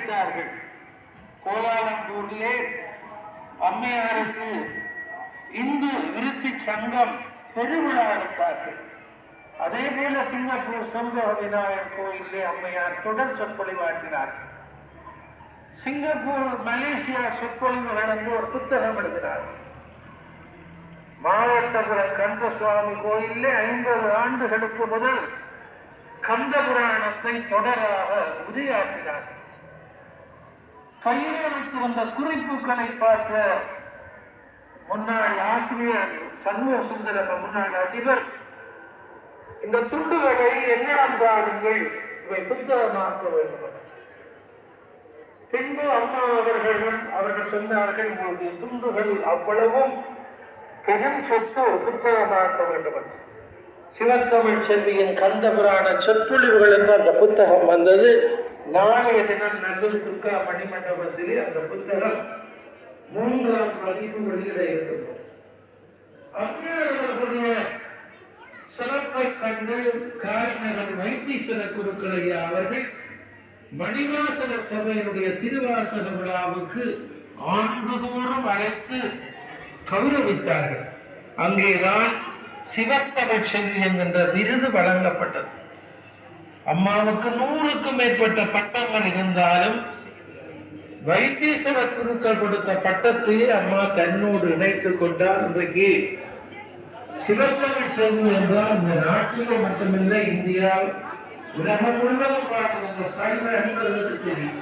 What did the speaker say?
செய்தார்கள். கோலாலம்பூரிலே அம்மையாருக்கு இந்து விருத்தி சங்கம் பெருவிழா எடுத்தார்கள். அதே போல சிங்கப்பூர் சம்பவ விநாயகர் கோயிலே அம்மையார் தொடர் சொற்பொழிவாற்றினார். சிங்கப்பூர் மலேசியா சொற்பொழிவுகள் என்று ஒரு புத்தகம் எழுதினார். மாவட்டபுரம் கந்த சுவாமி கோயிலே 50 ஆண்டுகளுக்கு முதல் கந்த புராணத்தை தொடராக உரையாற்றினார். கையிலுக்கு வந்த குறிப்புகளை பார்த்த முன்னாள் ஆசிரியர் சண்முக சுந்தரம், முன்னாள் அதிபர், இந்த துண்டுகளை என்னிடம் தாருங்கள், இவை புத்தகமாக்க வேண்டும். பின்பு அம்மா அவர்கள் சொன்னார்கள், உங்களுடைய துண்டுகள் அவ்வளவும் பெரும் சொத்து புத்தகமாக்க வேண்டும். சிவத்தமிழ் செல்வியின் கந்த புராண சொற்பொழிவுகள் என்று அந்த புத்தகம் வந்தது. நாளைய தினம் நல்லூர் துர்கா மணிமண்டபத்திலே அந்த புத்தகம் 3ஆம் பதிப்பு வெளியிட இருக்கிறது. அம்மையாருடைய சிறப்பை கண்டு காரணர் வைத்தீஸ்வர குருக்களை அவர்கள் மணிவாசக சபையினுடைய திருவாசக விழாவுக்கு ஆண்டுதோறும் அழைத்து கௌரவித்தார்கள். அங்கேதான் சிவத்தமிழ் செல்வி என்கின்ற விருது வழங்கப்பட்டது. அம்மாவுக்கு 100க்கும் மேற்பட்ட பட்டங்கள் இருந்தாலும் வைத்தீஸ்வர குருக்கள் கொடுத்த பட்டத்தையே அம்மா தன்னோடு இணைத்துக் கொண்டார். இன்றைக்கு சிவத்தமிழ் செல்வி என்றால் இந்த நாட்டிலே மட்டுமில்லை, இந்தியா உலகம் முழுவதும் பார்க்கின்ற சைவ என்பதற்கு தெரியும்.